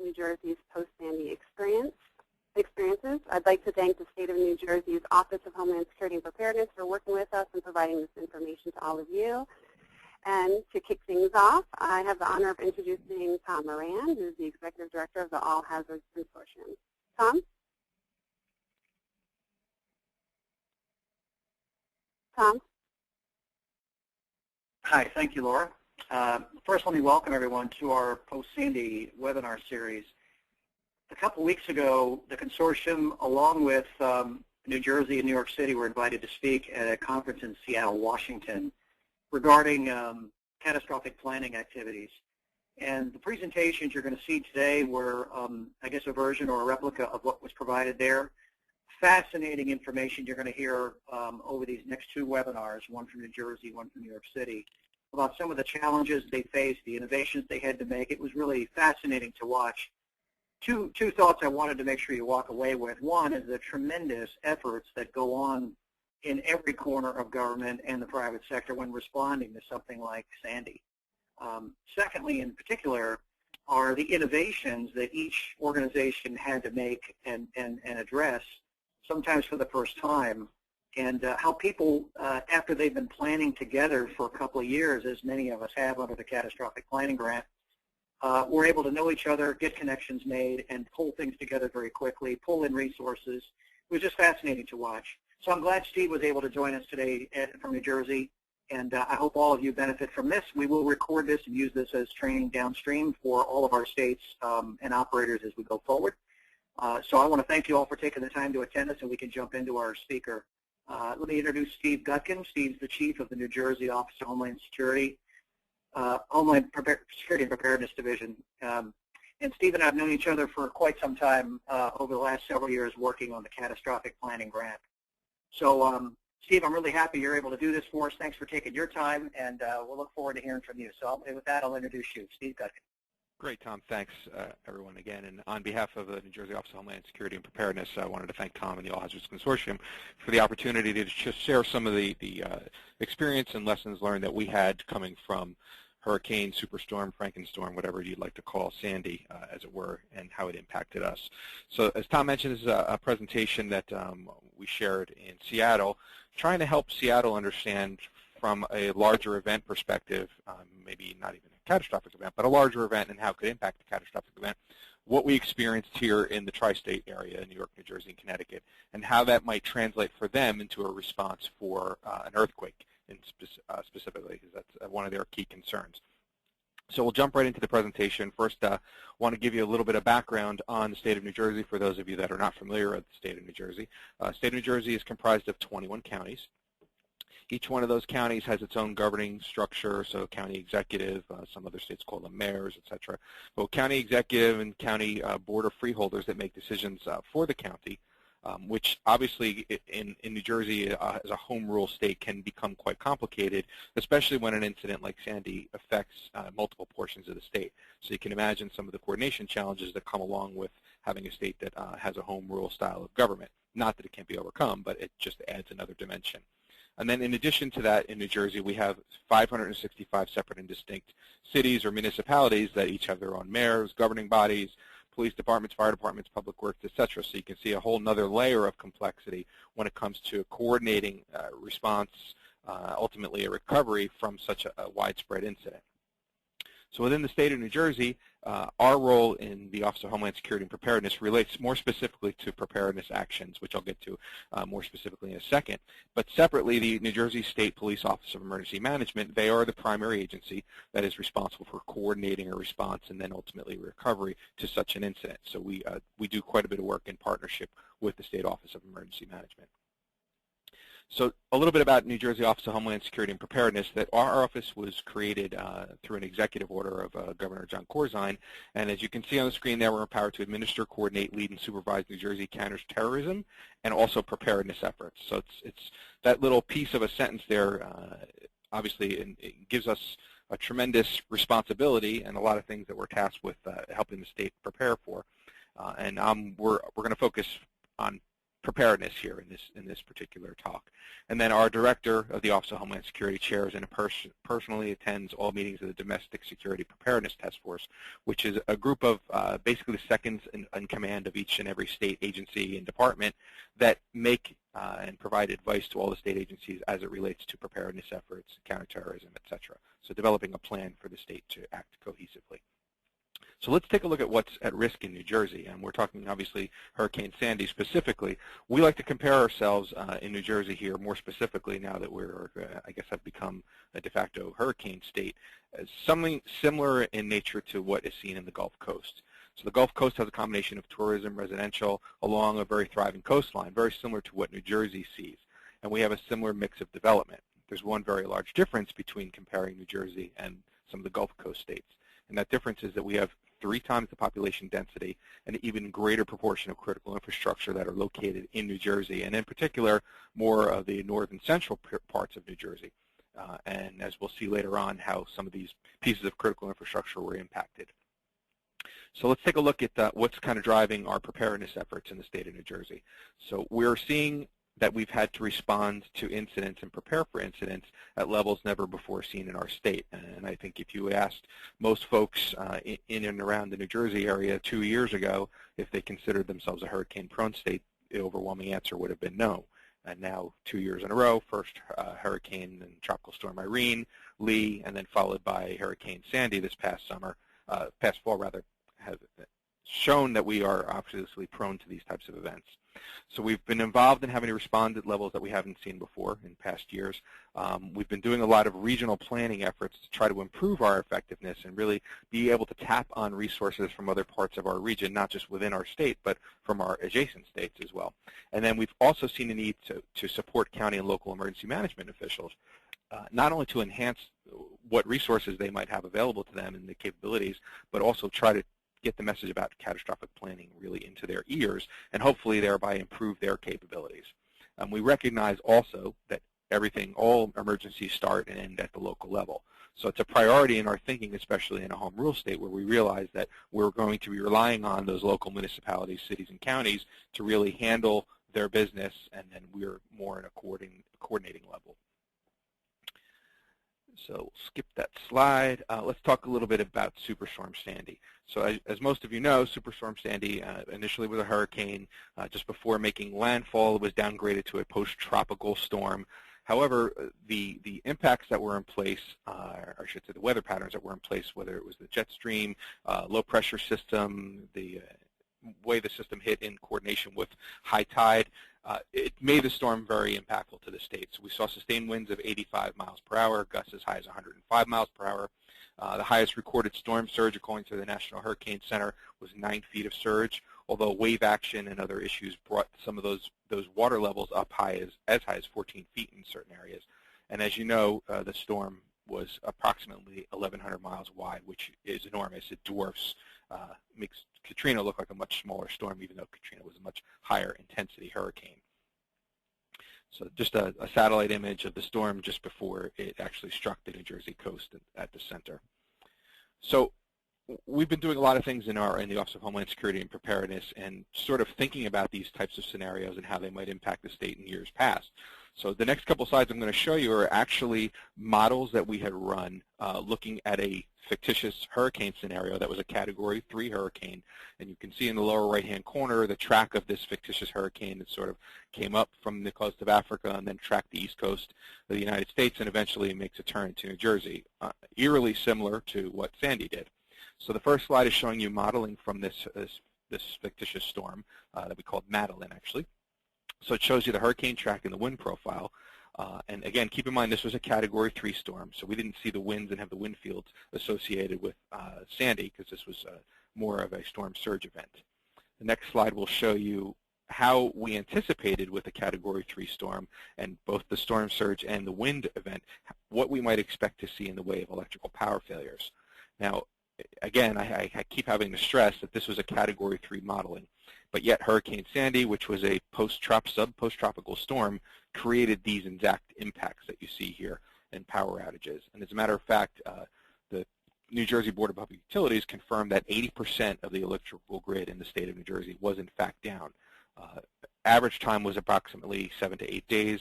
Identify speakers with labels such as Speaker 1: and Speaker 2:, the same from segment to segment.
Speaker 1: New Jersey's post-Sandy experiences. I'd like to thank the State of New Jersey's Office of Homeland Security and Preparedness for working with us and providing this information to all of you. And to kick things off, I have the honor of introducing Tom Moran, who is the Executive Director of the All Hazards Consortium. Tom? Tom?
Speaker 2: Hi, thank you, Laura. First, let me welcome everyone to our post-Sandy webinar series. A couple weeks ago, the consortium, along with New Jersey and New York City, were invited to speak at a conference in Seattle, Washington, regarding catastrophic planning activities. And the presentations you're going to see today were, I guess, a version or a replica of what was provided there. Fascinating information you're going to hear over these next two webinars, one from New Jersey, one from New York City, about some of the challenges they faced, the innovations they had to make. It was really fascinating to watch. Two thoughts I wanted to make sure you walk away with. One is the tremendous efforts that go on in every corner of government and the private sector when responding to something like Sandy. Secondly, in particular, are the innovations that each organization had to make and address, sometimes for the first time, and how people, after they've been planning together for a couple of years, as many of us have under the Catastrophic Planning Grant, were able to know each other, get connections made, and pull things together very quickly, pull in resources. It was just fascinating to watch. So I'm glad Steve was able to join us today from New Jersey, and I hope all of you benefit from this. We will record this and use this as training downstream for all of our states and operators as we go forward. So I want to thank you all for taking the time to attend us, and we can jump into our speaker. Let me introduce Steve Gutkin. Steve's the Chief of the New Jersey Office of Homeland Security, Security and Preparedness Division. And Steve and I have known each other for quite some time over the last several years working on the Catastrophic Planning Grant. So, Steve, I'm really happy you're able to do this for us. Thanks for taking your time, and we'll look forward to hearing from you. So with that, I'll introduce you, Steve Gutkin.
Speaker 3: Great, Tom. Thanks, everyone, again. And on behalf of the New Jersey Office of Homeland Security and Preparedness, I wanted to thank Tom and the All Hazards Consortium for the opportunity to just share some of the experience and lessons learned that we had coming from Hurricane, Superstorm, Frankenstorm, whatever you'd like to call Sandy, as it were, and how it impacted us. So as Tom mentioned, this is a presentation that we shared in Seattle, trying to help Seattle understand from a larger event perspective, maybe not even a catastrophic event, but a larger event and how it could impact the catastrophic event, what we experienced here in the tri-state area, New York, New Jersey, and Connecticut, and how that might translate for them into a response for an earthquake specifically, because that's one of their key concerns. So we'll jump right into the presentation. First, I want to give you a little bit of background on the state of New Jersey for those of you that are not familiar with the state of New Jersey. State of New Jersey is comprised of 21 counties. Each one of those counties has its own governing structure, so county executive, some other states call them mayors, etc. Well, county executive and county board of freeholders that make decisions for the county, which obviously in New Jersey as a home rule state can become quite complicated, especially when an incident like Sandy affects multiple portions of the state. So you can imagine some of the coordination challenges that come along with having a state that has a home rule style of government. Not that it can't be overcome, but it just adds another dimension. And then in addition to that, in New Jersey, we have 565 separate and distinct cities or municipalities that each have their own mayors, governing bodies, police departments, fire departments, public works, etc. So you can see a whole nother layer of complexity when it comes to coordinating response, ultimately a recovery from such a widespread incident. So within the state of New Jersey, our role in the Office of Homeland Security and Preparedness relates more specifically to preparedness actions, which I'll get to more specifically in a second. But separately, the New Jersey State Police Office of Emergency Management, they are the primary agency that is responsible for coordinating a response and then ultimately recovery to such an incident. So we do quite a bit of work in partnership with the State Office of Emergency Management. So a little bit about New Jersey Office of Homeland Security and Preparedness, that our office was created through an executive order of Governor John Corzine. And as you can see on the screen there, we're empowered to administer, coordinate, lead, and supervise New Jersey counterterrorism and also preparedness efforts. So it's that little piece of a sentence there, obviously, it gives us a tremendous responsibility and a lot of things that we're tasked with helping the state prepare for. And we're going to focus on preparedness here in this particular talk. And then our director of the Office of Homeland Security chairs and personally attends all meetings of the Domestic Security Preparedness Task Force, which is a group of basically the seconds in command of each and every state agency and department that make and provide advice to all the state agencies as it relates to preparedness efforts, counterterrorism, etc. So developing a plan for the state to act cohesively. So let's take a look at what's at risk in New Jersey, and we're talking obviously Hurricane Sandy specifically. We like to compare ourselves in New Jersey here more specifically now that we're, I guess, have become a de facto hurricane state, as something similar in nature to what is seen in the Gulf Coast. So the Gulf Coast has a combination of tourism, residential, along a very thriving coastline, very similar to what New Jersey sees, and we have a similar mix of development. There's one very large difference between comparing New Jersey and some of the Gulf Coast states, and that difference is that we have 3 times the population density and an even greater proportion of critical infrastructure that are located in New Jersey, and in particular, more of the northern central parts of New Jersey. And as we'll see later on, how some of these pieces of critical infrastructure were impacted. So let's take a look at what's kind of driving our preparedness efforts in the state of New Jersey. So we're seeing that we've had to respond to incidents and prepare for incidents at levels never before seen in our state. And I think if you asked most folks in and around the New Jersey area 2 years ago if they considered themselves a hurricane-prone state, the overwhelming answer would have been no. And now 2 years in a row, first hurricane and tropical storm Irene, Lee, and then followed by Hurricane Sandy this past fall rather, have shown that we are obviously prone to these types of events. So we've been involved in having to respond at levels that we haven't seen before in past years. We've been doing a lot of regional planning efforts to try to improve our effectiveness and really be able to tap on resources from other parts of our region, not just within our state, but from our adjacent states as well. And then we've also seen a need to support county and local emergency management officials, not only to enhance what resources they might have available to them and the capabilities, but also try to get the message about catastrophic planning really into their ears and hopefully thereby improve their capabilities. We recognize also that all emergencies start and end at the local level. So it's a priority in our thinking, especially in a home rule state, where we realize that we're going to be relying on those local municipalities, cities, and counties to really handle their business, and then we're more in a coordinating level. So skip that slide. Let's talk a little bit about Superstorm Sandy. So as most of you know, Superstorm Sandy initially was a hurricane. Just before making landfall, it was downgraded to a post-tropical storm. However, the impacts that were in place, or I should say the weather patterns that were in place, whether it was the jet stream, low pressure system, the way the system hit in coordination with high tide, it made the storm very impactful to the state. So we saw sustained winds of 85 miles per hour, gusts as high as 105 miles per hour. The highest recorded storm surge, according to the National Hurricane Center, was 9 feet of surge, although wave action and other issues brought some of those water levels up as high as 14 feet in certain areas. And as you know, the storm was approximately 1,100 miles wide, which is enormous. It dwarfs, makes Katrina look like a much smaller storm, even though Katrina was a much higher intensity hurricane. So just a satellite image of the storm just before it actually struck the New Jersey coast at the center. So we've been doing a lot of things in the Office of Homeland Security and Preparedness and sort of thinking about these types of scenarios and how they might impact the state in years past. So the next couple slides I'm going to show you are actually models that we had run looking at a fictitious hurricane scenario that was a Category 3 hurricane. And you can see in the lower right-hand corner the track of this fictitious hurricane that sort of came up from the coast of Africa and then tracked the east coast of the United States and eventually makes a turn to New Jersey, eerily similar to what Sandy did. So the first slide is showing you modeling from this fictitious storm that we called Madeline, actually. So it shows you the hurricane track and the wind profile. And again, keep in mind this was a Category 3 storm, so we didn't see the winds and have the wind fields associated with Sandy because this was more of a storm surge event. The next slide will show you how we anticipated with a Category 3 storm and both the storm surge and the wind event, what we might expect to see in the way of electrical power failures. Now, again, I keep having to stress that this was a Category 3 modeling, but yet Hurricane Sandy, which was a post-tropical storm, created these exact impacts that you see here in power outages. And as a matter of fact, the New Jersey Board of Public Utilities confirmed that 80% of the electrical grid in the state of New Jersey was in fact down. Average time was approximately 7 to 8 days.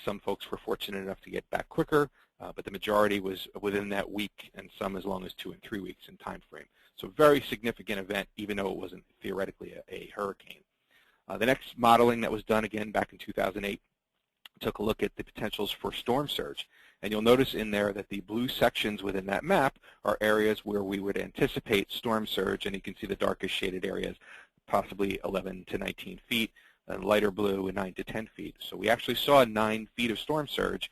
Speaker 3: Some folks were fortunate enough to get back quicker, but the majority was within that week, and some as long as 2 and 3 weeks in time frame. So very significant event, even though it wasn't theoretically a hurricane. The next modeling that was done again back in 2008 took a look at the potentials for storm surge. And you'll notice in there that the blue sections within that map are areas where we would anticipate storm surge, and you can see the darkest shaded areas, possibly 11 to 19 feet, and lighter blue, 9 to 10 feet. So we actually saw 9 feet of storm surge,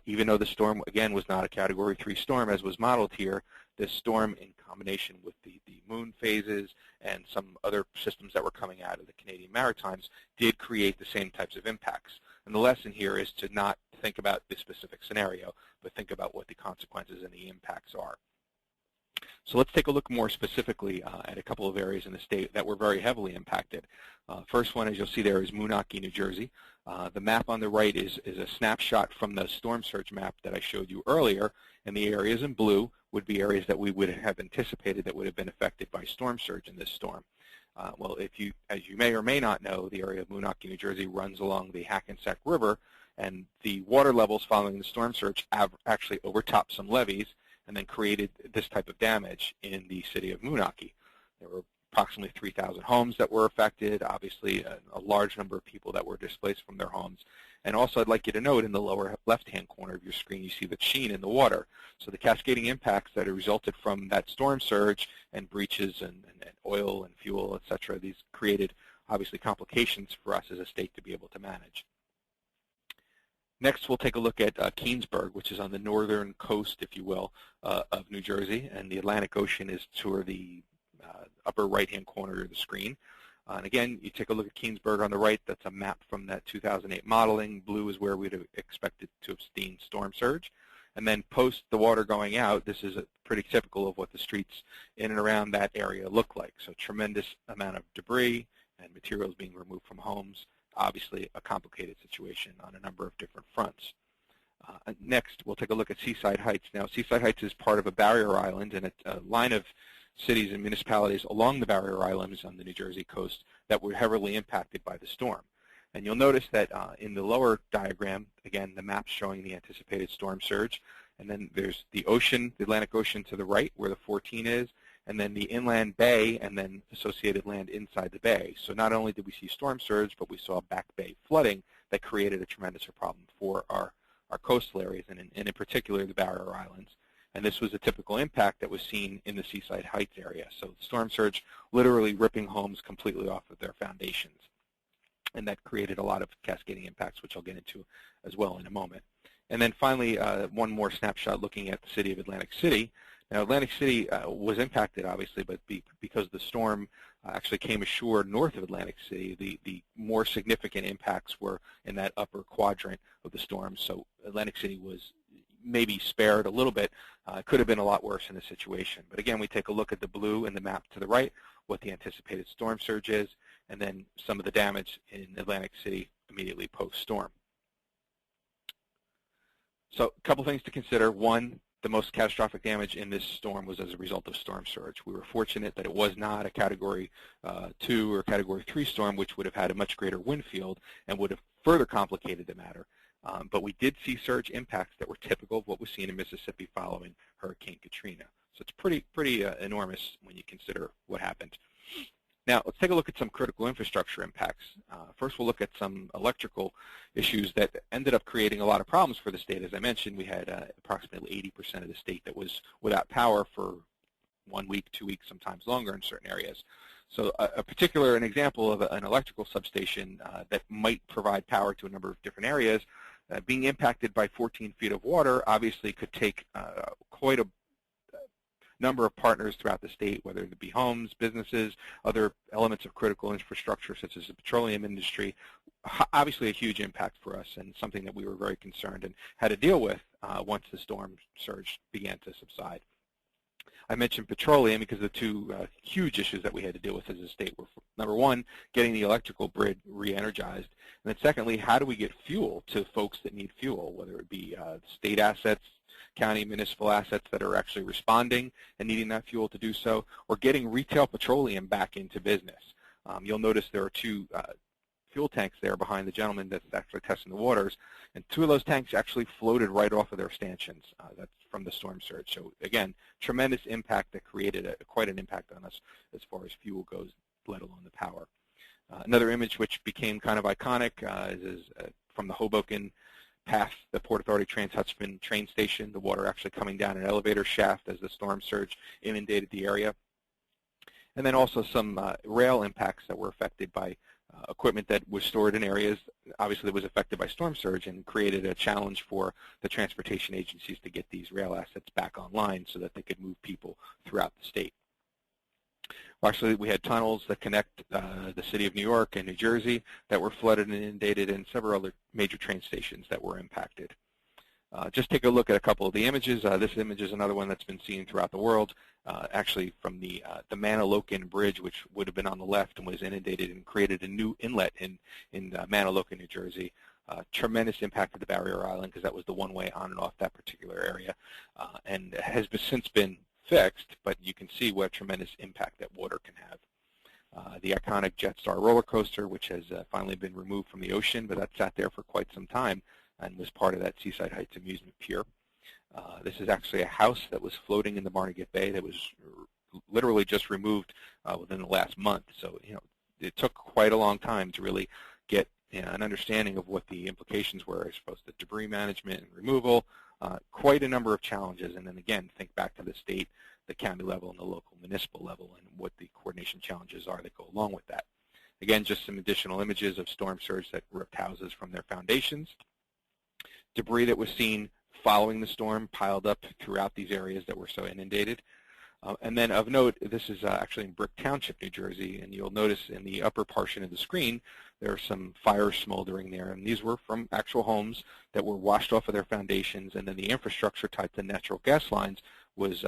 Speaker 3: even though the storm, again, was not a Category 3 storm as was modeled here. This storm, in combination with the moon phases and some other systems that were coming out of the Canadian Maritimes, did create the same types of impacts. And the lesson here is to not think about the specific scenario, but think about what the consequences and the impacts are. So let's take a look more specifically at a couple of areas in the state that were very heavily impacted. First one, as you'll see there, is Moonachie, New Jersey. The map on the right is a snapshot from the storm surge map that I showed you earlier, and the areas in blue would be areas that we would have anticipated that would have been affected by storm surge in this storm. Well, as you may or may not know, the area of Moonachie, New Jersey runs along the Hackensack River, and the water levels following the storm surge actually overtopped some levees and then created this type of damage in the city of Moonachie. There were approximately 3,000 homes that were affected, obviously a large number of people that were displaced from their homes. And also I'd like you to note in the lower left-hand corner of your screen, you see the sheen in the water. So the cascading impacts that resulted from that storm surge and breaches and oil and fuel, et cetera, these created obviously complications for us as a state to be able to manage. Next, we'll take a look at Keansburg, which is on the northern coast, if you will, of New Jersey, and the Atlantic Ocean is toward the upper right-hand corner of the screen. And again, you take a look at Keansburg on the right. That's a map from that 2008 modeling. Blue is where we'd have expected to have seen storm surge. And then post the water going out, this is pretty typical of what the streets in and around that area look like. So tremendous amount of debris and materials being removed from homes. Obviously a complicated situation on a number of different fronts. Next, we'll take a look at Seaside Heights. Now, Seaside Heights is part of a barrier island and a line of cities and municipalities along the barrier islands on the New Jersey coast that were heavily impacted by the storm. And you'll notice that in the lower diagram, again, the map's showing the anticipated storm surge. And then there's the ocean, the Atlantic Ocean to the right where the 14 is, and then the inland bay and then associated land inside the bay. So not only did we see storm surge, but we saw back bay flooding that created a tremendous problem for our coastal areas and in particular the barrier islands. And this was a typical impact that was seen in the Seaside Heights area. So the storm surge literally ripping homes completely off of their foundations. And that created a lot of cascading impacts, which I'll get into as well in a moment. And then finally, one more snapshot looking at the city of Atlantic City. Now, Atlantic City was impacted, obviously, but because the storm actually came ashore north of Atlantic City, the more significant impacts were in that upper quadrant of the storm. So Atlantic City was maybe spared a little bit. Could have been a lot worse in the situation. But again, we take a look at the blue in the map to the right, what the anticipated storm surge is, and then some of the damage in Atlantic City immediately post-storm. So a couple things to consider. One, the most catastrophic damage in this storm was as a result of storm surge. We were fortunate that it was not a Category 2 or Category 3 storm, which would have had a much greater wind field and would have further complicated the matter. But we did see surge impacts that were typical of what was seen in Mississippi following Hurricane Katrina. So it's pretty enormous when you consider what happened. Now, let's take a look at some critical infrastructure impacts. First, we'll look at some electrical issues that ended up creating a lot of problems for the state. As I mentioned, we had approximately 80% of the state that was without power for 1 week, 2 weeks, sometimes longer in certain areas. So an example of an electrical substation that might provide power to a number of different areas, being impacted by 14 feet of water obviously could take quite a number of partners throughout the state, whether it be homes, businesses, other elements of critical infrastructure such as the petroleum industry. Obviously a huge impact for us and something that we were very concerned and had to deal with once the storm surge began to subside. I mentioned petroleum because the two huge issues that we had to deal with as a state were, number one, getting the electrical grid re-energized, and then secondly, how do we get fuel to folks that need fuel, whether it be state assets, county municipal assets that are actually responding and needing that fuel to do so, or getting retail petroleum back into business. You'll notice there are two fuel tanks there behind the gentleman that's actually testing the waters, and 2 of those tanks actually floated right off of their stanchions. That's from the storm surge. So again, tremendous impact that created quite an impact on us as far as fuel goes, let alone the power. Another image which became kind of iconic is from the Hoboken past the Port Authority Trans-Hudson train station, the water actually coming down an elevator shaft as the storm surge inundated the area. And then also some rail impacts that were affected by equipment that was stored in areas, obviously, that was affected by storm surge and created a challenge for the transportation agencies to get these rail assets back online so that they could move people throughout the state. Well, actually, we had tunnels that connect the city of New York and New Jersey that were flooded and inundated, and several other major train stations that were impacted. Just take a look at a couple of the images. This image is another one that's been seen throughout the world, actually from the Manahawkin Bridge, which would have been on the left and was inundated and created a new inlet in Manahawkin, New Jersey. Tremendous impact to the Barrier Island because that was the one-way on and off that particular area, and has since been fixed, but you can see what a tremendous impact that water can have. The iconic Jetstar roller coaster, which has finally been removed from the ocean, but that sat there for quite some time and was part of that Seaside Heights amusement pier. This is actually a house that was floating in the Barnegat Bay that was literally just removed within the last month. So, it took quite a long time to really get an understanding of what the implications were as opposed to debris management and removal. Quite a number of challenges, and then again, think back to the state, the county level, and the local municipal level, and what the coordination challenges are that go along with that. Again, just some additional images of storm surge that ripped houses from their foundations. Debris that was seen following the storm piled up throughout these areas that were so inundated. And then of note, this is actually in Brick Township, New Jersey, and you'll notice in the upper portion of the screen there are some fires smoldering there, and these were from actual homes that were washed off of their foundations, and then the infrastructure tied to natural gas lines was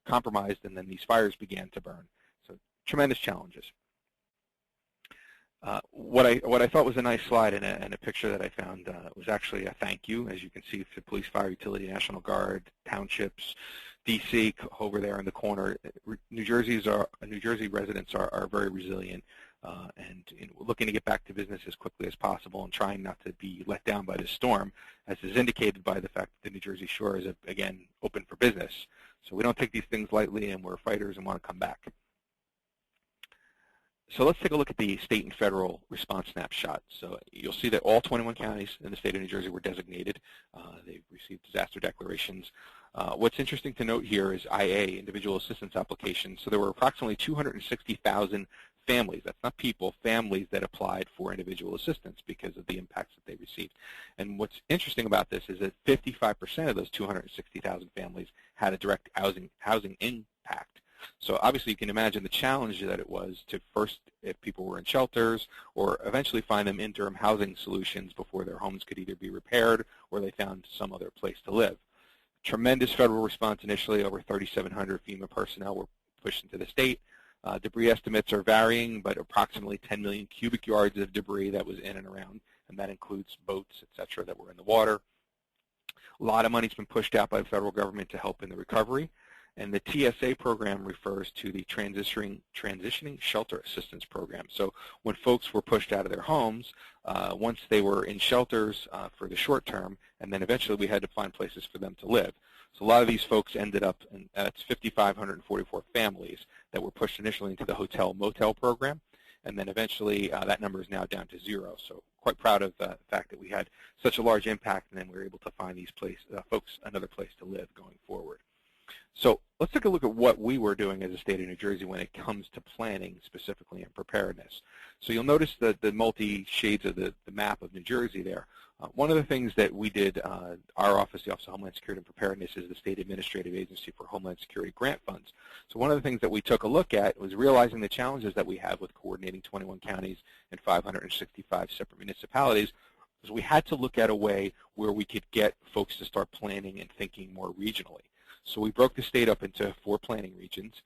Speaker 3: compromised, and then these fires began to burn. So tremendous challenges. What I thought was a nice slide and a picture that I found was actually a thank you, as you can see, to Police, Fire, Utility, National Guard, townships, DC over there in the corner. New Jersey residents are very resilient and looking to get back to business as quickly as possible and trying not to be let down by this storm, as is indicated by the fact that the New Jersey shore is, again, open for business. So we don't take these things lightly, and we're fighters and want to come back. So let's take a look at the state and federal response snapshot. So you'll see that all 21 counties in the state of New Jersey were designated. They've received disaster declarations. What's interesting to note here is IA, individual assistance applications. So there were approximately 260,000 families, that's not people, families that applied for individual assistance because of the impacts that they received. And what's interesting about this is that 55% of those 260,000 families had a direct housing impact. So obviously you can imagine the challenge that it was to first, if people were in shelters, or eventually find them interim housing solutions before their homes could either be repaired or they found some other place to live. Tremendous federal response initially. Over 3,700 FEMA personnel were pushed into the state. Debris estimates are varying, but approximately 10 million cubic yards of debris that was in and around, and that includes boats, et cetera, that were in the water. A lot of money's been pushed out by the federal government to help in the recovery. And the TSA program refers to the Transitioning Shelter Assistance Program. So when folks were pushed out of their homes, once they were in shelters for the short term, and then eventually we had to find places for them to live. So a lot of these folks ended up, and that's 5,544 families that were pushed initially into the hotel-motel program, and then eventually that number is now down to 0. So quite proud of the fact that we had such a large impact, and then we were able to find these folks another place to live going forward. So let's take a look at what we were doing as a state of New Jersey when it comes to planning specifically and preparedness. So you'll notice the multi-shades of the map of New Jersey there. One of the things that we did, our office, the Office of Homeland Security and Preparedness, is the State Administrative Agency for Homeland Security Grant Funds. So one of the things that we took a look at was realizing the challenges that we have with coordinating 21 counties and 565 separate municipalities, because we had to look at a way where we could get folks to start planning and thinking more regionally. So we broke the state up into 4 planning regions,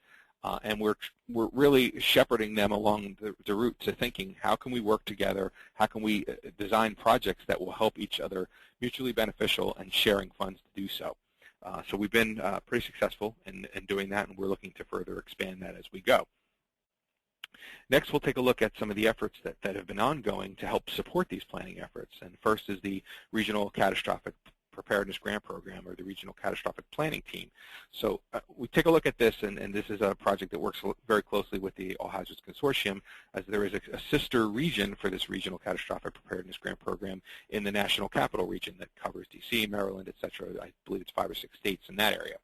Speaker 3: and we're really shepherding them along the route to thinking, how can we work together? How can we design projects that will help each other, mutually beneficial, and sharing funds to do so? So we've been pretty successful in doing that, and we're looking to further expand that as we go. Next, we'll take a look at some of the efforts that have been ongoing to help support these planning efforts. And first is the Regional Catastrophic Preparedness Grant Program, or the Regional Catastrophic Planning Team. So we take a look at this, and this is a project that works very closely with the All Hazards Consortium, as there is a sister region for this Regional Catastrophic Preparedness Grant Program in the National Capital Region that covers D.C., Maryland, et cetera. I believe it's 5 or 6 states in that area.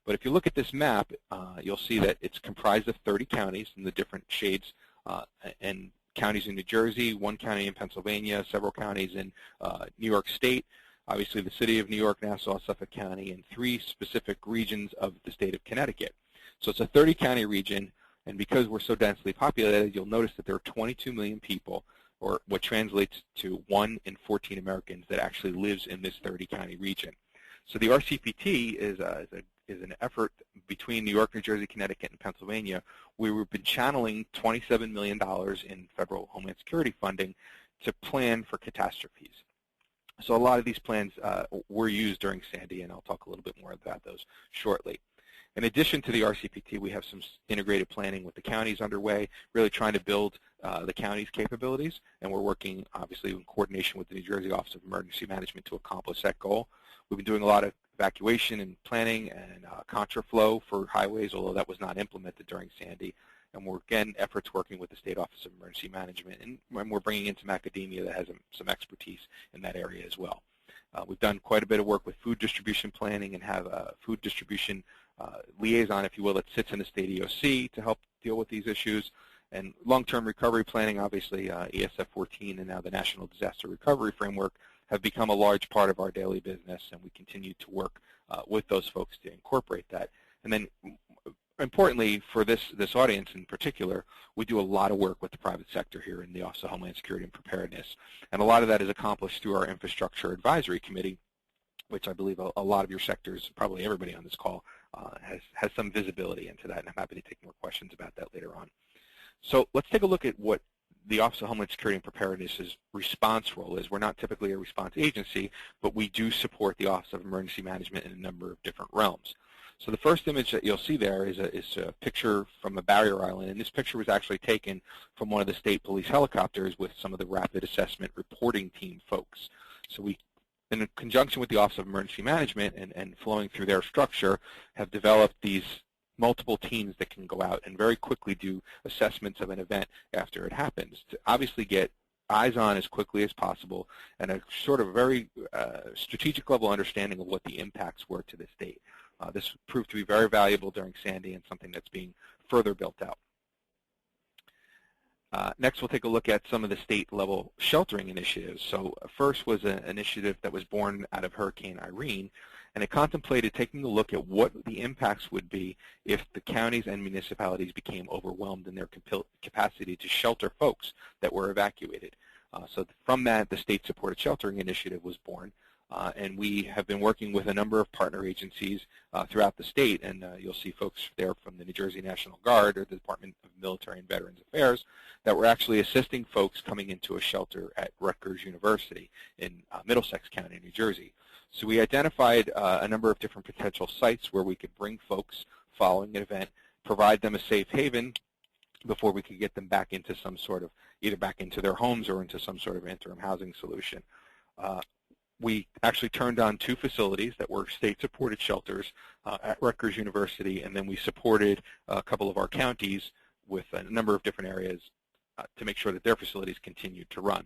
Speaker 3: But if you look at this map, you'll see that it's comprised of 30 counties in the different shades, and counties in New Jersey, 1 county in Pennsylvania, several counties in New York State, obviously the city of New York, Nassau, Suffolk County, and 3 specific regions of the state of Connecticut. So it's a 30-county region, and because we're so densely populated, you'll notice that there are 22 million people, or what translates to 1 in 14 Americans that actually lives in this 30-county region. So the RCPT is an effort between New York, New Jersey, Connecticut, and Pennsylvania, where we've been channeling $27 million in federal Homeland Security funding to plan for catastrophes. So a lot of these plans were used during Sandy, and I'll talk a little bit more about those shortly. In addition to the RCPT, we have some integrated planning with the counties underway, really trying to build the county's capabilities, and we're working, obviously, in coordination with the New Jersey Office of Emergency Management to accomplish that goal. We've been doing a lot of evacuation and planning and contraflow for highways, although that was not implemented during Sandy. And we're, again, efforts working with the State Office of Emergency Management, and we're bringing in some academia that has some expertise in that area as well. We've done quite a bit of work with food distribution planning and have a food distribution liaison, if you will, that sits in the state EOC to help deal with these issues. And long-term recovery planning, obviously, ESF 14 and now the National Disaster Recovery Framework have become a large part of our daily business, and we continue to work with those folks to incorporate that. And then, importantly, for this audience in particular, we do a lot of work with the private sector here in the Office of Homeland Security and Preparedness. And a lot of that is accomplished through our Infrastructure Advisory Committee, which I believe a lot of your sectors, probably everybody on this call, has some visibility into that, and I'm happy to take more questions about that later on. So let's take a look at what the Office of Homeland Security and Preparedness' response role is. We're not typically a response agency, but we do support the Office of Emergency Management in a number of different realms. So the first image that you'll see there is a picture from a barrier island, and this picture was actually taken from one of the state police helicopters with some of the rapid assessment reporting team folks. So we, in conjunction with the Office of Emergency Management and flowing through their structure, have developed these multiple teams that can go out and very quickly do assessments of an event after it happens to obviously get eyes on as quickly as possible and a sort of very strategic level understanding of what the impacts were to the state. This proved to be very valuable during Sandy and something that's being further built out. Next, we'll take a look at some of the state-level sheltering initiatives. So first was an initiative that was born out of Hurricane Irene, and it contemplated taking a look at what the impacts would be if the counties and municipalities became overwhelmed in their capacity to shelter folks that were evacuated. So from that, the State-Supported Sheltering Initiative was born. And we have been working with a number of partner agencies throughout the state, and you'll see folks there from the New Jersey National Guard or the Department of Military and Veterans Affairs that were actually assisting folks coming into a shelter at Rutgers University in Middlesex County, New Jersey. So we identified a number of different potential sites where we could bring folks following an event, provide them a safe haven before we could get them back into some sort of, either back into their homes or into some sort of interim housing solution. We actually turned on 2 facilities that were state-supported shelters at Rutgers University, and then we supported a couple of our counties with a number of different areas to make sure that their facilities continued to run.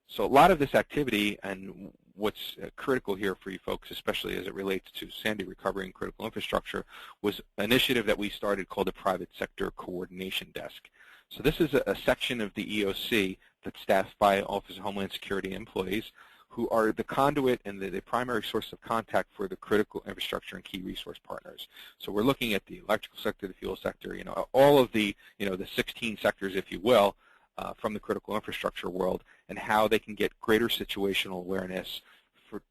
Speaker 3: So a lot of this activity, and what's critical here for you folks, especially as it relates to Sandy recovery and critical infrastructure, was an initiative that we started called the Private Sector Coordination Desk. So this is a section of the EOC that's staffed by Office of Homeland Security employees who are the conduit and the primary source of contact for the critical infrastructure and key resource partners. So we're looking at the electrical sector, the fuel sector, all of the, the 16 sectors, if you will, from the critical infrastructure world, and how they can get greater situational awareness to,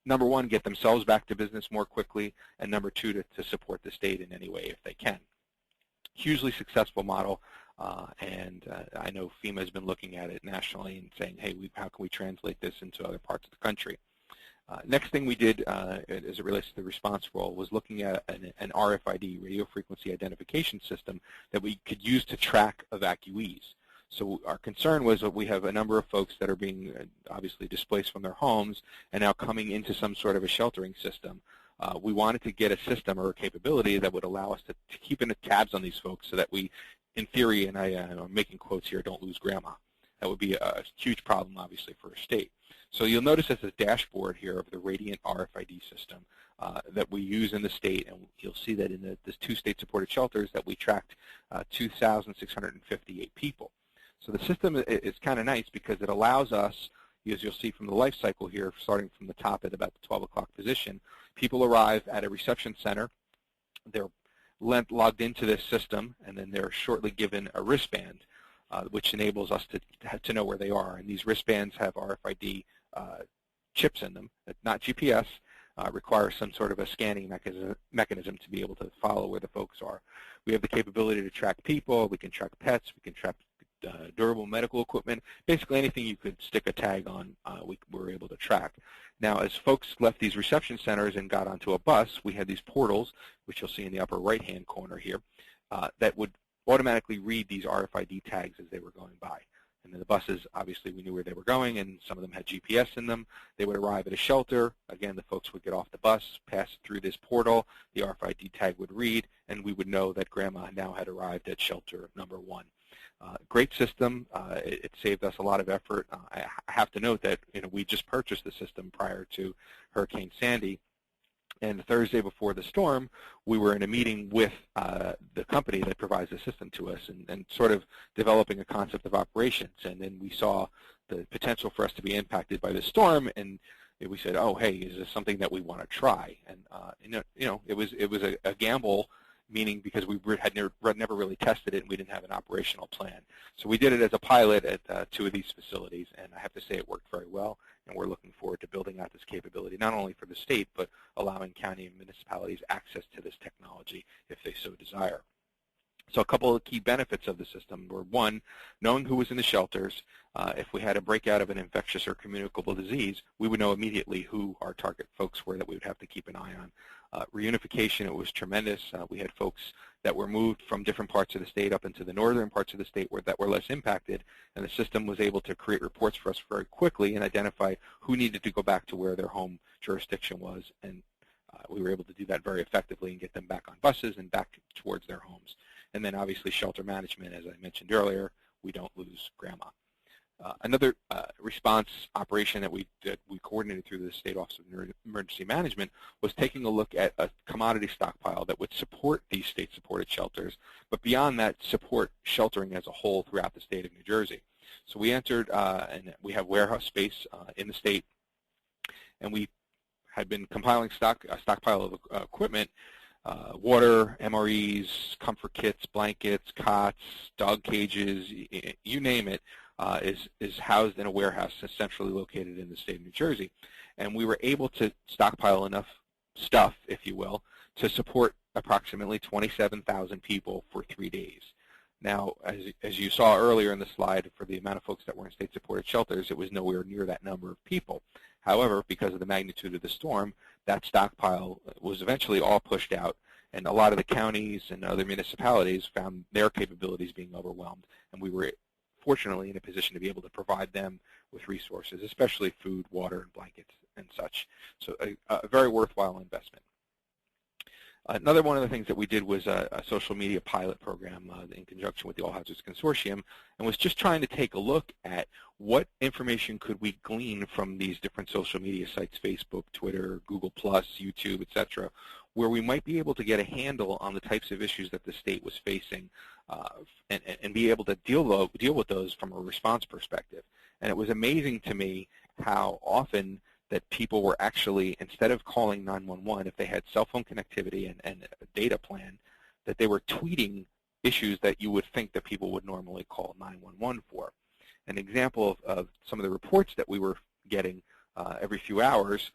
Speaker 3: number one, get themselves back to business more quickly, and number two, to support the state in any way if they can. Hugely successful model. And I know FEMA has been looking at it nationally and saying, hey, how can we translate this into other parts of the country? Next thing we did as it relates to the response role was looking at an RFID, radio frequency identification system, that we could use to track evacuees. So our concern was that we have a number of folks that are being obviously displaced from their homes and now coming into some sort of a sheltering system. We wanted to get a system or a capability that would allow us to keep in tabs on these folks so that we, in theory, and I'm making quotes here, don't lose grandma. That would be a huge problem, obviously, for a state. So you'll notice there's a dashboard here of the Radiant RFID system that we use in the state, and you'll see that in the 2 state-supported shelters that we tracked 2,658 people. So the system is kind of nice because it allows us, as you'll see from the life cycle here, starting from the top at about the 12 o'clock position, people arrive at a reception center, they're logged into this system, and then they're shortly given a wristband, which enables us to know where they are. And these wristbands have RFID chips in them, not GPS, requires some sort of a scanning mechanism to be able to follow where the folks are. We have the capability to track people, we can track pets, we can track durable medical equipment, basically anything you could stick a tag on, we were able to track. Now, as folks left these reception centers and got onto a bus, we had these portals, which you'll see in the upper right-hand corner here, that would automatically read these RFID tags as they were going by. And then the buses, obviously, we knew where they were going, and some of them had GPS in them. They would arrive at a shelter. Again, the folks would get off the bus, pass through this portal. The RFID tag would read, and we would know that grandma now had arrived at shelter number 1. Great system. It saved us a lot of effort. I have to note that we just purchased the system prior to Hurricane Sandy. And the Thursday before the storm, we were in a meeting with the company that provides the system to us and sort of developing a concept of operations. And then we saw the potential for us to be impacted by the storm, and we said, oh, hey, is this something that we want to try? And it was a gamble, meaning because we had never really tested it and we didn't have an operational plan. So we did it as a pilot at 2 of these facilities, and I have to say it worked very well, and we're looking forward to building out this capability, not only for the state, but allowing county and municipalities access to this technology if they so desire. So a couple of key benefits of the system were, 1, knowing who was in the shelters. If we had a breakout of an infectious or communicable disease, we would know immediately who our target folks were that we would have to keep an eye on. Reunification, it was tremendous. We had folks that were moved from different parts of the state up into the northern parts of the state that were less impacted, and the system was able to create reports for us very quickly and identify who needed to go back to where their home jurisdiction was, and we were able to do that very effectively and get them back on buses and back towards their homes. And then obviously shelter management, as I mentioned earlier, we don't lose grandma. Another response operation that we coordinated through the State Office of Emergency Management was taking a look at a commodity stockpile that would support these state-supported shelters, but beyond that, support sheltering as a whole throughout the state of New Jersey. So we entered, and we have warehouse space in the state, and we had been compiling a stockpile of equipment, water, MREs, comfort kits, blankets, cots, dog cages, you name it. Is housed in a warehouse centrally located in the state of New Jersey. And we were able to stockpile enough stuff, if you will, to support approximately 27,000 people for 3 days. Now, as you saw earlier in the slide, for the amount of folks that were in state-supported shelters, it was nowhere near that number of people. However, because of the magnitude of the storm, that stockpile was eventually all pushed out, and a lot of the counties and other municipalities found their capabilities being overwhelmed, and we were fortunately in a position to be able to provide them with resources, especially food, water, and blankets and such. So a very worthwhile investment. Another one of the things that we did was a social media pilot program in conjunction with the All Hazards Consortium, and was just trying to take a look at what information could we glean from these different social media sites, Facebook, Twitter, Google+, YouTube, etc., where we might be able to get a handle on the types of issues that the state was facing and be able to deal with those from a response perspective. And it was amazing to me how often that people were actually, instead of calling 911, if they had cell phone connectivity and a data plan, that they were tweeting issues that you would think that people would normally call 911 for. An example of some of the reports that we were getting every few hours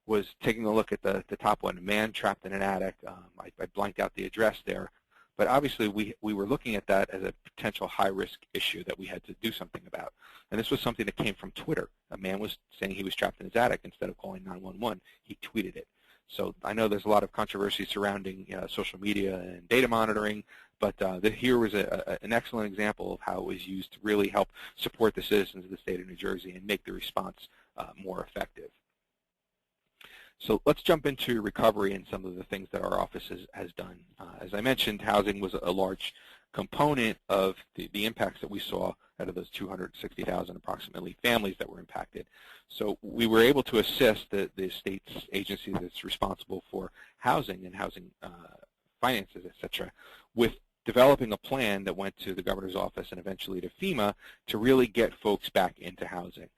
Speaker 3: was taking a look at the top one, man trapped in an attic. I blanked out the address there, But obviously, we were looking at that as a potential high-risk issue that we had to do something about. And this was something that came from Twitter. A man was saying he was trapped in his attic. Instead of calling 911, he tweeted it. So I know there's a lot of controversy surrounding social media and data monitoring, but here was an excellent example of how it was used to really help support the citizens of the state of New Jersey and make the response more effective. So let's jump into recovery and some of the things that our office has done. As I mentioned, housing was a large component of the impacts that we saw out of those 260,000 approximately families that were impacted. So we were able to assist the state's agency that's responsible for housing and housing finances, et cetera, with developing a plan that went to the governor's office and eventually to FEMA to really get folks back into housing.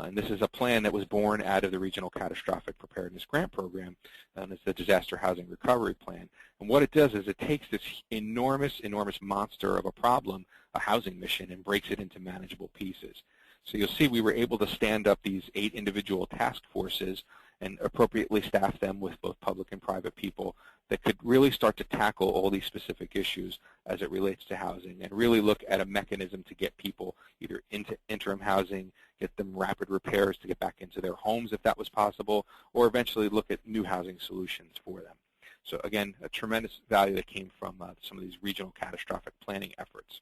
Speaker 3: And this is a plan that was born out of the Regional Catastrophic Preparedness Grant Program, and it's the Disaster Housing Recovery Plan. And what it does is it takes this enormous monster of a problem, a housing mission, and breaks it into manageable pieces. So you'll see we were able to stand up these 8 individual task forces and appropriately staff them with both public and private people that could really start to tackle all these specific issues as it relates to housing and really look at a mechanism to get people either into interim housing, get them rapid repairs to get back into their homes if that was possible, or eventually look at new housing solutions for them. So again, a tremendous value that came from some of these regional catastrophic planning efforts.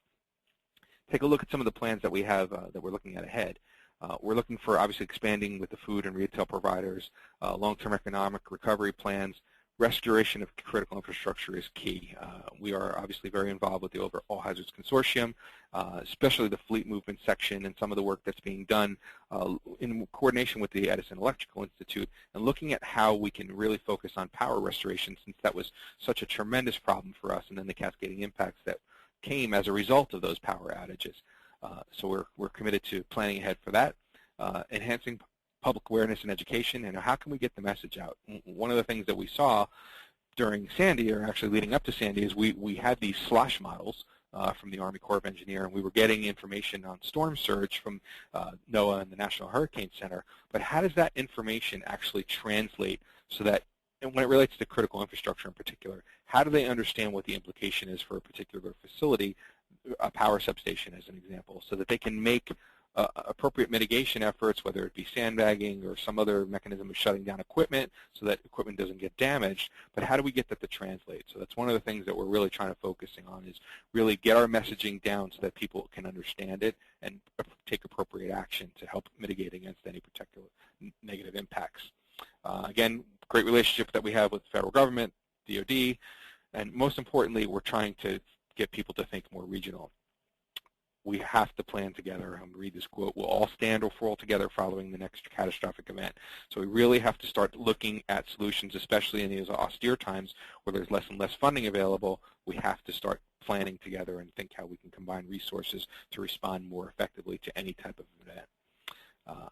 Speaker 3: Take a look at some of the plans that we have that we're looking at ahead. We're looking for obviously expanding with the food and retail providers, long-term economic recovery plans. Restoration of critical infrastructure is key. We are obviously very involved with the All Hazards Consortium, especially the fleet movement section and some of the work that's being done in coordination with the Edison Electrical Institute, and looking at how we can really focus on power restoration, since that was such a tremendous problem for us, and then the cascading impacts that came as a result of those power outages. So we're committed to planning ahead for that, enhancing public awareness and education, and how can we get the message out? One of the things that we saw during Sandy, or actually leading up to Sandy, is we had these slosh models from the Army Corps of Engineers, and we were getting information on storm surge from NOAA and the National Hurricane Center. But how does that information actually translate so that, and when it relates to critical infrastructure in particular, how do they understand what the implication is for a particular facility, a power substation as an example, so that they can make appropriate mitigation efforts, whether it be sandbagging or some other mechanism of shutting down equipment so that equipment doesn't get damaged, but how do we get that to translate? So that's one of the things that we're really trying to focusing on, is really get our messaging down so that people can understand it and take appropriate action to help mitigate against any particular negative impacts. Again, great relationship that we have with the federal government, DOD, and most importantly, we're trying to get people to think more regional. We have to plan together. I'm going to read this quote: "We'll all stand or fall together following the next catastrophic event." So we really have to start looking at solutions, especially in these austere times where there's less and less funding available. We have to start planning together and think how we can combine resources to respond more effectively to any type of event.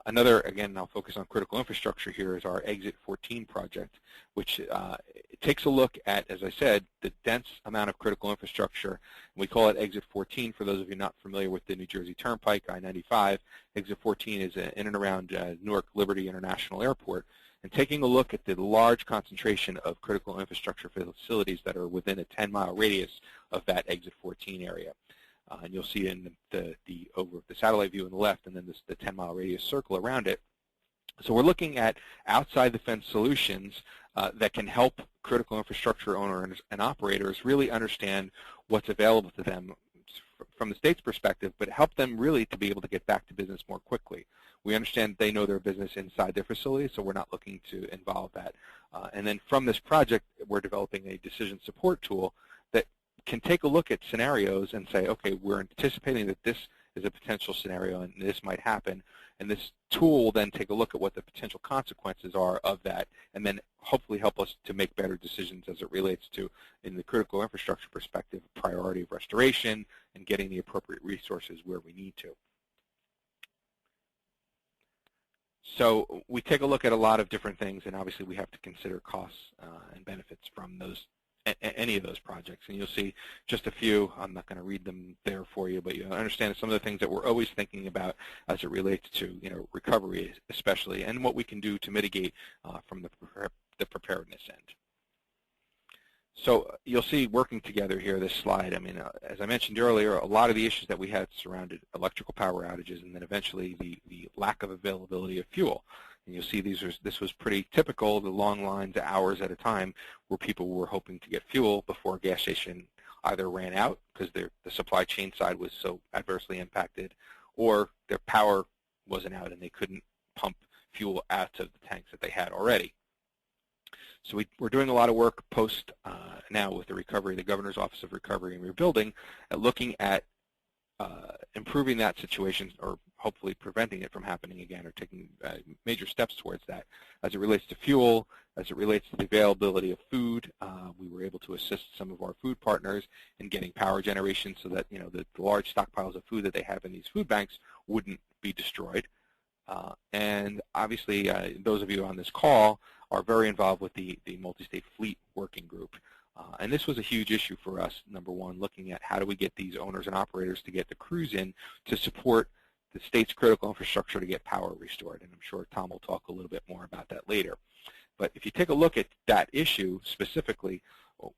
Speaker 3: Another, again, I'll focus on critical infrastructure here, is our Exit 14 project, which it takes a look at, as I said, the dense amount of critical infrastructure. We call it Exit 14 for those of you not familiar with the New Jersey Turnpike, I-95. Exit 14 is in and around Newark Liberty International Airport, and taking a look at the large concentration of critical infrastructure facilities that are within a 10-mile radius of that Exit 14 area. And you'll see in the satellite view on the left, and then the 10-mile radius circle around it. So we're looking at outside the fence solutions that can help critical infrastructure owners and operators really understand what's available to them from the state's perspective, but help them really to be able to get back to business more quickly. We understand they know their business inside their facility, so we're not looking to involve that. And then from this project, we're developing a decision support tool that can take a look at scenarios and say, okay, we're anticipating that this is a potential scenario and this might happen, and this tool will then take a look at what the potential consequences are of that, and then hopefully help us to make better decisions as it relates to, in the critical infrastructure perspective, priority of restoration and getting the appropriate resources where we need to. So we take a look at a lot of different things, and obviously we have to consider costs and benefits from those, any of those projects. And you'll see just a few. I'm not going to read them there for you, but you understand some of the things that we're always thinking about as it relates to recovery especially, and what we can do to mitigate from the preparedness end. So you'll see working together here, this slide. I mean, as I mentioned earlier, a lot of the issues that we had surrounded electrical power outages and then eventually the lack of availability of fuel. And you'll see this was pretty typical, the long lines, hours at a time, where people were hoping to get fuel before a gas station either ran out because the supply chain side was so adversely impacted, or their power wasn't out and they couldn't pump fuel out of the tanks that they had already. So we're doing a lot of work post now with the recovery, the Governor's Office of Recovery and Rebuilding, at looking at improving that situation, or hopefully preventing it from happening again, or taking major steps towards that. As it relates to fuel, as it relates to the availability of food, we were able to assist some of our food partners in getting power generation so that the large stockpiles of food that they have in these food banks wouldn't be destroyed. And obviously, those of you on this call are very involved with the multi-state fleet working group. And this was a huge issue for us, number one, looking at how do we get these owners and operators to get the crews in to support the state's critical infrastructure to get power restored. And I'm sure Tom will talk a little bit more about that later. But if you take a look at that issue specifically,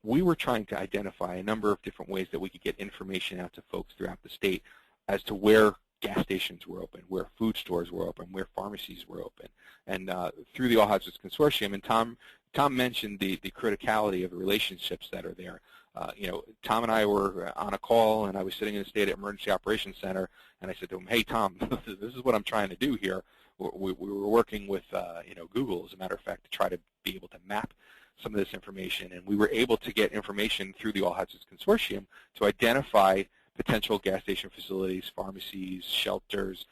Speaker 3: we were trying to identify a number of different ways that we could get information out to folks throughout the state as to where gas stations were open, where food stores were open, where pharmacies were open. And through the All Hazards Consortium, and Tom mentioned the criticality of the relationships that are there. Tom and I were on a call, and I was sitting in the State Emergency Operations Center, and I said to him, "Hey, Tom, this is what I'm trying to do here." We were working with Google, as a matter of fact, to try to be able to map some of this information, and we were able to get information through the All Hazards Consortium to identify potential gas station facilities, pharmacies, shelters,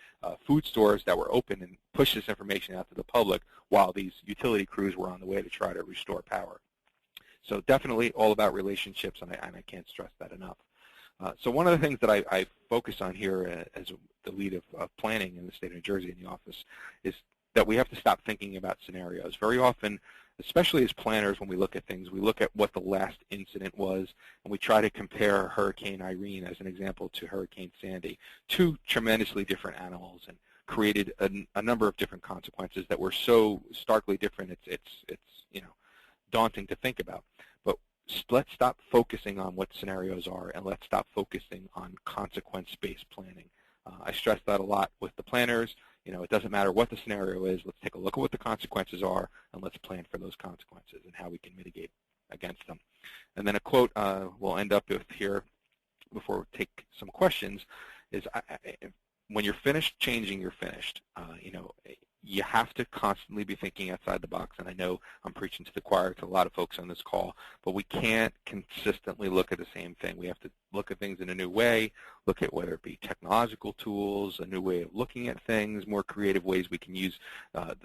Speaker 3: food stores that were open, and push this information out to the public while these utility crews were on the way to try to restore power. So definitely all about relationships, and I can't stress that enough. So one of the things that I focus on here as the lead of planning in the state of New Jersey in the office is that we have to stop thinking about scenarios. Very often, especially as planners, when we look at things, we look at what the last incident was, and we try to compare Hurricane Irene, as an example, to Hurricane Sandy, two tremendously different animals, and created a number of different consequences that were so starkly different. It's daunting to think about. But let's stop focusing on what scenarios are, and let's stop focusing on consequence-based planning. I stress that a lot with the planners. It doesn't matter what the scenario is. Let's take a look at what the consequences are, and let's plan for those consequences and how we can mitigate against them. And then a quote we'll end up with here before we take some questions is, when you're finished changing, you're finished. You have to constantly be thinking outside the box, and I know I'm preaching to the choir to a lot of folks on this call, but we can't consistently look at the same thing. We have to look at things in a new way, look at whether it be technological tools, a new way of looking at things, more creative ways we can use the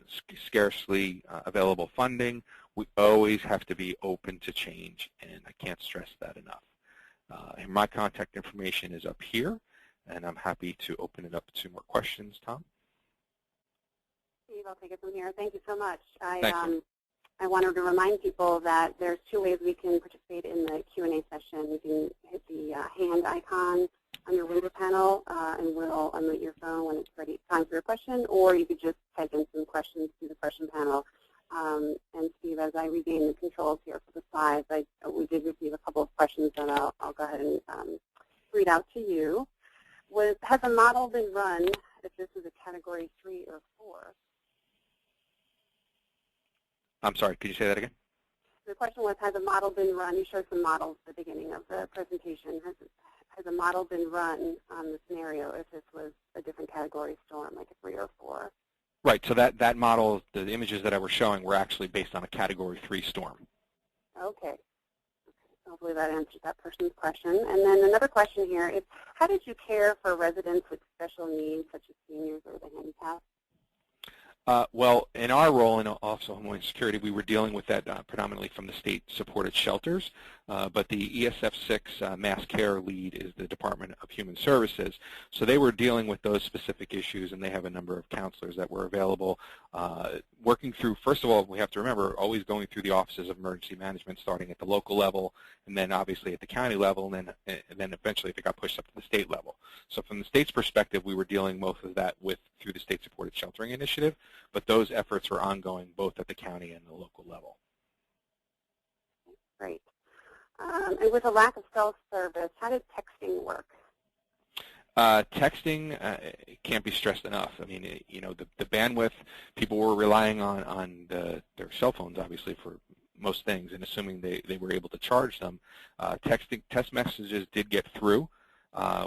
Speaker 3: scarcely available funding. We always have to be open to change, and I can't stress that enough. And my contact information is up here, and I'm happy to open it up to more questions. Tom?
Speaker 1: Steve, I'll take it from here. Thank you so much.
Speaker 3: Thanks.
Speaker 1: I wanted to remind people that there's two ways we can participate in the Q&A session. You can hit the hand icon on your window panel, and we'll unmute your phone when it's ready, time for your question, or you could just type in some questions to the question panel. And Steve, as I regain the controls here for the slides, we did receive a couple of questions that I'll go ahead and read out to you. Has a model been run if this is a Category 3 or 4?
Speaker 3: I'm sorry, could you say that again?
Speaker 1: The question was, has a model been run? You showed some models at the beginning of the presentation. Has a model been run on the scenario if this was a different category storm, like a 3 or 4?
Speaker 3: Right, so that model, the images that I was showing were actually based on a Category 3 storm.
Speaker 1: Okay. Hopefully that answers that person's question. And then another question here is, how did you care for residents with special needs, such as seniors or the handicapped?
Speaker 3: Well, in our role in Office of Homeland Security, we were dealing with that predominantly from the state-supported shelters, but the ESF6 mass care lead is the Department of Human Services. So they were dealing with those specific issues, and they have a number of counselors that were available, working through, first of all, we have to remember, always going through the offices of emergency management, starting at the local level, and then obviously at the county level, and then eventually if it got pushed up to the state level. So from the state's perspective, we were dealing most of that through the state-supported sheltering initiative, but those efforts are ongoing both at the county and the local level.
Speaker 1: Great. And with a lack of cell service, how did texting work?
Speaker 3: Texting can't be stressed enough. I mean, you know, the bandwidth, people were relying on their cell phones, obviously, for most things, and assuming they were able to charge them. Text messages did get through,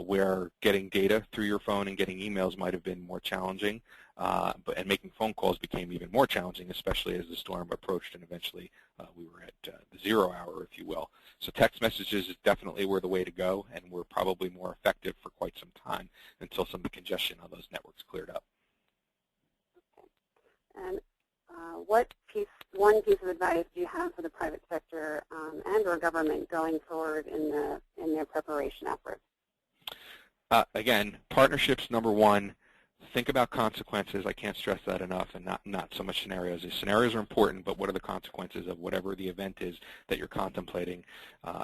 Speaker 3: where getting data through your phone and getting emails might have been more challenging, and making phone calls became even more challenging, especially as the storm approached and eventually we were at the 0 hour, if you will. So text messages definitely were the way to go, and were probably more effective for quite some time until some of the congestion on those networks cleared up.
Speaker 1: Okay. And one piece of advice do you have for the private sector and or government going forward in their preparation efforts?
Speaker 3: Again, partnerships, number one. Think about consequences. I can't stress that enough, and not so much scenarios. The scenarios are important, but what are the consequences of whatever the event is that you're contemplating?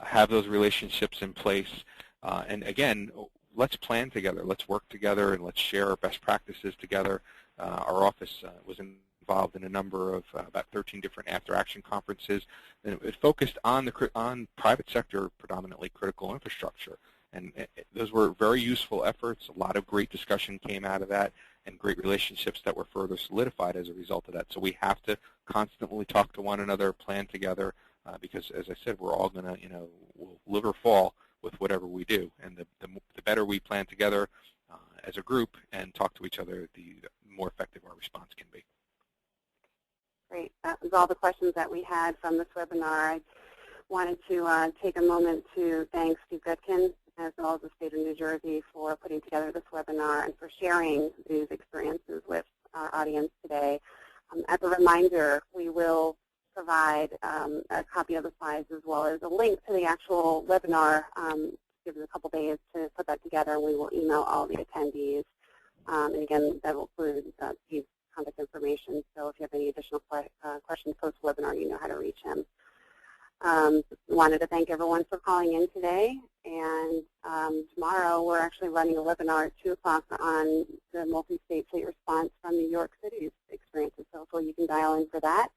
Speaker 3: Have those relationships in place. And again, let's plan together. Let's work together, and let's share our best practices together. Our office was involved in a number of about 13 different after-action conferences, and it focused on private sector, predominantly critical infrastructure. And those were very useful efforts. A lot of great discussion came out of that, and great relationships that were further solidified as a result of that. So we have to constantly talk to one another, plan together, because, as I said, we're all going to, we'll live or fall with whatever we do. And the better we plan together as a group and talk to each other, the more effective our response can be.
Speaker 1: Great. That was all the questions that we had from this webinar. I wanted to take a moment to thank Steve Gutkin, as well as the state of New Jersey, for putting together this webinar and for sharing these experiences with our audience today. As a reminder, we will provide a copy of the slides as well as a link to the actual webinar. Give us a couple days to put that together, and we will email all the attendees. And again, that will include Steve's contact information, so if you have any additional questions post-webinar, you know how to reach him. Wanted to thank everyone for calling in today, and tomorrow we're actually running a webinar at 2 o'clock on the multi-state fleet response from New York City's experiences, so hopefully you can dial in for that,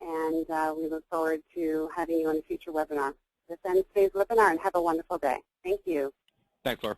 Speaker 1: and we look forward to having you on a future webinar. This ends today's webinar, and have a wonderful day. Thank you.
Speaker 3: Thanks, Laura.